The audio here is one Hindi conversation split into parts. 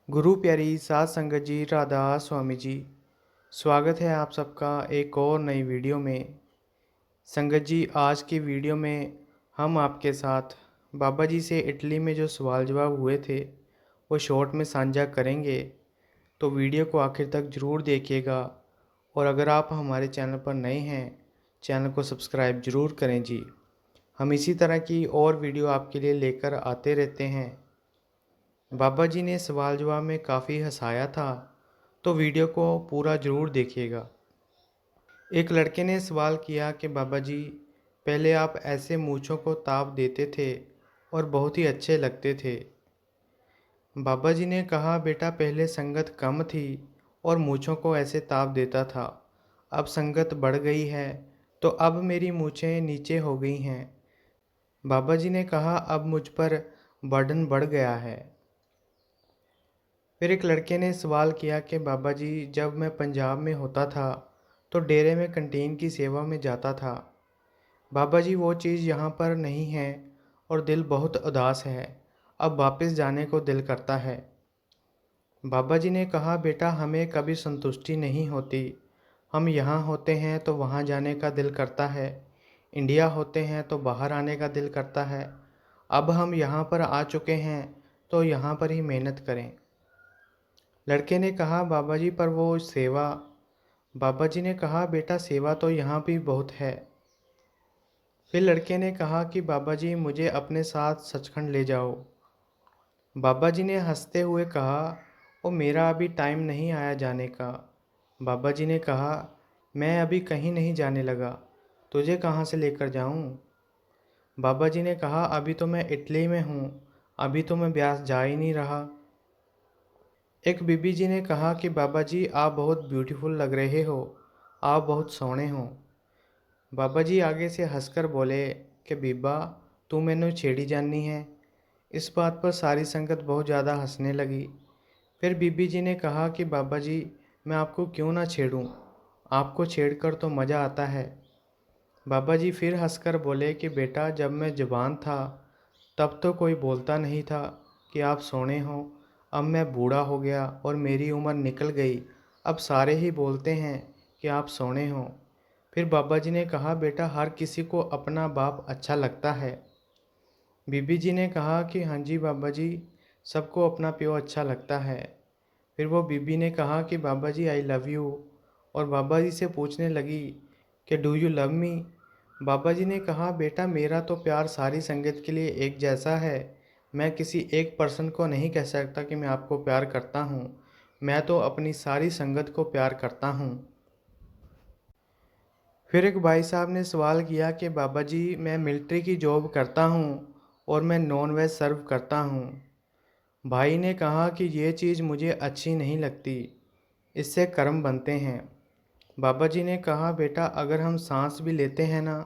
गुरु प्यारी साध संगत जी, राधा स्वामी जी। स्वागत है आप सबका एक और नई वीडियो में। संगत जी, आज की वीडियो में हम आपके साथ बाबा जी से इटली में जो सवाल जवाब हुए थे वो शॉर्ट में साझा करेंगे। तो वीडियो को आखिर तक ज़रूर देखिएगा। और अगर आप हमारे चैनल पर नए हैं, चैनल को सब्सक्राइब ज़रूर करें जी। हम इसी तरह की और वीडियो आपके लिए लेकर आते रहते हैं। बाबा जी ने सवाल जवाब में काफ़ी हंसाया था, तो वीडियो को पूरा ज़रूर देखिएगा। एक लड़के ने सवाल किया कि बाबा जी, पहले आप ऐसे मूँछों को ताप देते थे और बहुत ही अच्छे लगते थे। बाबा जी ने कहा, बेटा पहले संगत कम थी और मूँछों को ऐसे ताप देता था। अब संगत बढ़ गई है तो अब मेरी मूँछें नीचे हो गई हैं। बाबा जी ने कहा, अब मुझ पर बर्डन बढ़ गया है। फिर एक लड़के ने सवाल किया कि बाबा जी, जब मैं पंजाब में होता था तो डेरे में कंटीन की सेवा में जाता था। बाबा जी, वो चीज़ यहाँ पर नहीं है और दिल बहुत उदास है। अब वापस जाने को दिल करता है। बाबा जी ने कहा, बेटा हमें कभी संतुष्टि नहीं होती। हम यहाँ होते हैं तो वहाँ जाने का दिल करता है, इंडिया होते हैं तो बाहर आने का दिल करता है। अब हम यहाँ पर आ चुके हैं तो यहाँ पर ही मेहनत करें। लड़के ने कहा, बाबा जी पर वो सेवा। बाबा जी ने कहा, बेटा सेवा तो यहाँ भी बहुत है। फिर लड़के ने कहा कि बाबा जी मुझे अपने साथ सचखंड ले जाओ। बाबा जी ने हंसते हुए कहा, ओ मेरा अभी टाइम नहीं आया जाने का। बाबा जी ने कहा, मैं अभी कहीं नहीं जाने लगा, तुझे कहाँ से लेकर जाऊँ। बाबा जी ने कहा, अभी तो मैं इटली में हूँ, अभी तो मैं ब्यास जा ही नहीं रहा। एक बीबी जी ने कहा कि बाबा जी आप बहुत ब्यूटीफुल लग रहे हो, आप बहुत सोहने हो। बाबा जी आगे से हंसकर बोले कि बीबा तू मैनू छेड़ी जानी है। इस बात पर सारी संगत बहुत ज़्यादा हंसने लगी। फिर बीबी जी ने कहा कि बाबा जी मैं आपको क्यों ना छेड़ूं, आपको छेड़कर तो मज़ा आता है। बाबा जी फिर हंसकर बोले कि बेटा जब मैं जवान था तब तो कोई बोलता नहीं था कि आप सोने हो। अब मैं बूढ़ा हो गया और मेरी उम्र निकल गई, अब सारे ही बोलते हैं कि आप सोने हो। फिर बाबा जी ने कहा, बेटा हर किसी को अपना बाप अच्छा लगता है। बीबी जी ने कहा कि हाँ जी बाबा जी, सबको अपना प्यो अच्छा लगता है। फिर वो बीबी ने कहा कि बाबा जी आई लव यू। और बाबा जी से पूछने लगी कि डू यू लव मी। बाबा जी ने कहा, बेटा मेरा तो प्यार सारी संगत के लिए एक जैसा है। मैं किसी एक पर्सन को नहीं कह सकता कि मैं आपको प्यार करता हूँ। मैं तो अपनी सारी संगत को प्यार करता हूँ। फिर एक भाई साहब ने सवाल किया कि बाबा जी मैं मिलिट्री की जॉब करता हूँ और मैं नॉन वेज सर्व करता हूँ। भाई ने कहा कि ये चीज़ मुझे अच्छी नहीं लगती, इससे कर्म बनते हैं। बाबा जी ने कहा, बेटा अगर हम सांस भी लेते हैं ना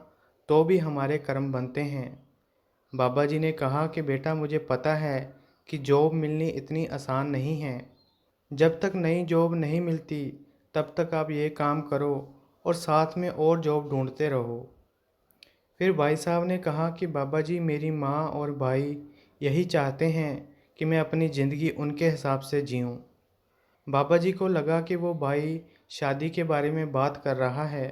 तो भी हमारे कर्म बनते हैं। बाबा जी ने कहा कि बेटा मुझे पता है कि जॉब मिलनी इतनी आसान नहीं है। जब तक नई जॉब नहीं मिलती तब तक आप ये काम करो और साथ में और जॉब ढूंढते रहो। फिर भाई साहब ने कहा कि बाबा जी मेरी माँ और भाई यही चाहते हैं कि मैं अपनी ज़िंदगी उनके हिसाब से जीऊँ। बाबा जी को लगा कि वो भाई शादी के बारे में बात कर रहा है।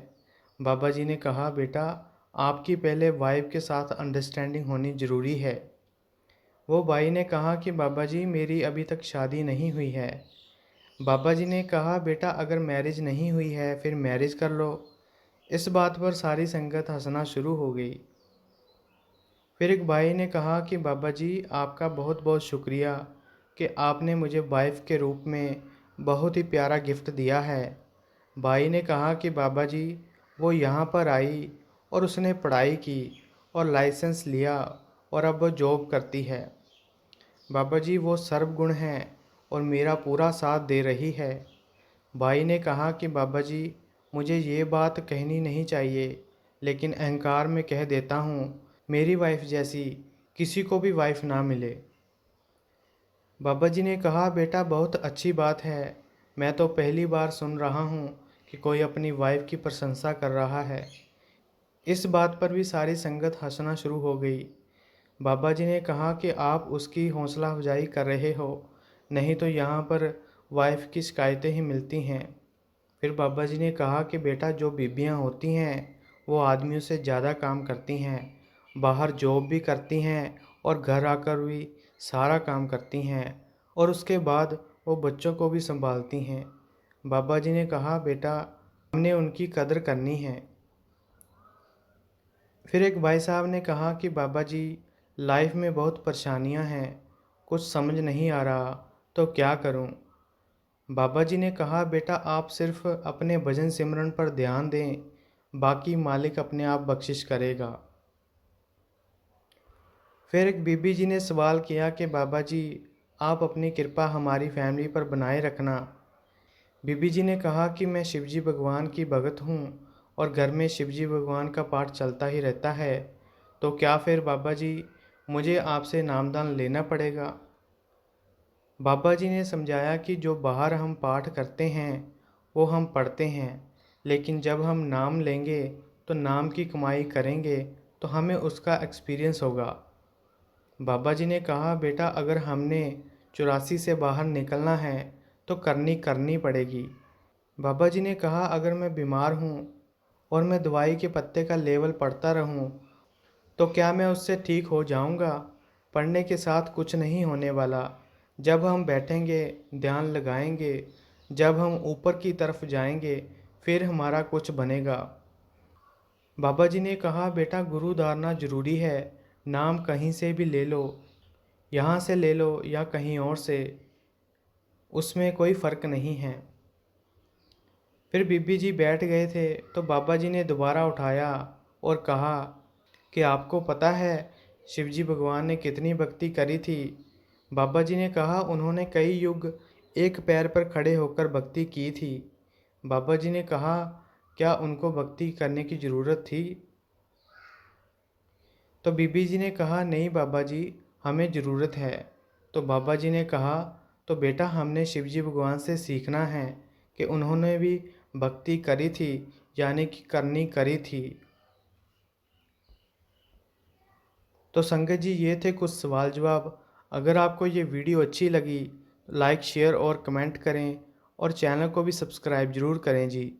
बाबा जी ने कहा, बेटा आपकी पहले वाइफ के साथ अंडरस्टैंडिंग होनी ज़रूरी है। वो भाई ने कहा कि बाबा जी मेरी अभी तक शादी नहीं हुई है। बाबा जी ने कहा, बेटा अगर मैरिज नहीं हुई है फिर मैरिज कर लो। इस बात पर सारी संगत हंसना शुरू हो गई। फिर एक भाई ने कहा कि बाबा जी आपका बहुत बहुत शुक्रिया कि आपने मुझे वाइफ के रूप में बहुत ही प्यारा गिफ्ट दिया है। भाई ने कहा कि बाबा जी वो यहाँ पर आई और उसने पढ़ाई की और लाइसेंस लिया और अब वो जॉब करती है। बाबा जी वो सर्वगुण हैं और मेरा पूरा साथ दे रही है। भाई ने कहा कि बाबा जी मुझे ये बात कहनी नहीं चाहिए, लेकिन अहंकार में कह देता हूँ, मेरी वाइफ जैसी किसी को भी वाइफ ना मिले। बाबा जी ने कहा, बेटा बहुत अच्छी बात है। मैं तो पहली बार सुन रहा हूँ कि कोई अपनी वाइफ की प्रशंसा कर रहा है। इस बात पर भी सारी संगत हंसना शुरू हो गई। बाबा जी ने कहा कि आप उसकी हौसला अफजाई कर रहे हो, नहीं तो यहाँ पर वाइफ की शिकायतें ही मिलती हैं। फिर बाबा जी ने कहा कि बेटा, जो बीबियाँ होती हैं वो आदमियों से ज़्यादा काम करती हैं, बाहर जॉब भी करती हैं और घर आकर भी सारा काम करती हैं, और उसके बाद वो बच्चों को भी संभालती हैं। बाबा जी ने कहा, बेटा, हमने उनकी कदर करनी है। फिर एक भाई साहब ने कहा कि बाबा जी, लाइफ में बहुत परेशानियां हैं, कुछ समझ नहीं आ रहा, तो क्या करूं? बाबा जी ने कहा, बेटा, आप सिर्फ अपने भजन सिमरन पर ध्यान दें, बाकी मालिक अपने आप बख्शिश करेगा। फिर एक बीबी जी ने सवाल किया कि बाबा जी, आप अपनी कृपा हमारी फैमिली पर बनाए रखना। बीबी जी ने कहा कि मैं शिवजी भगवान की भगत हूँ और घर में शिवजी भगवान का पाठ चलता ही रहता है, तो क्या फिर बाबा जी मुझे आपसे नामदान लेना पड़ेगा? बाबा जी ने समझाया कि जो बाहर हम पाठ करते हैं वो हम पढ़ते हैं, लेकिन जब हम नाम लेंगे तो नाम की कमाई करेंगे तो हमें उसका एक्सपीरियंस होगा। बाबा जी ने कहा, बेटा, अगर हमने 84 से बाहर निकलना है तो करनी करनी पड़ेगी। बाबा जी ने कहा, अगर मैं बीमार हूँ और मैं दवाई के पत्ते का लेवल पढ़ता रहूँ तो क्या मैं उससे ठीक हो जाऊँगा? पढ़ने के साथ कुछ नहीं होने वाला। जब हम बैठेंगे, ध्यान लगाएंगे, जब हम ऊपर की तरफ जाएंगे, फिर हमारा कुछ बनेगा। बाबा जी ने कहा, बेटा, गुरु धारना जरूरी है। नाम कहीं से भी ले लो, यहाँ से ले लो या कहीं और से, उसमें कोई फ़र्क नहीं है। फिर बीबी जी बैठ गए थे तो बाबा जी ने दोबारा उठाया और कहा कि आपको पता है शिवजी भगवान ने कितनी भक्ति करी थी? बाबा जी ने कहा, उन्होंने कई युग एक पैर पर खड़े होकर भक्ति की थी। बाबा जी ने कहा, क्या उनको भक्ति करने की ज़रूरत थी? तो बीबी जी ने कहा, नहीं बाबा जी, हमें ज़रूरत है। तो बाबा जी ने कहा, तो बेटा, हमने शिवजी भगवान से सीखना है कि उन्होंने भी भक्ति करी थी, यानी कि करनी करी थी। तो संगत जी, ये थे कुछ सवाल जवाब। अगर आपको ये वीडियो अच्छी लगी तो लाइक शेयर और कमेंट करें और चैनल को भी सब्सक्राइब ज़रूर करें जी।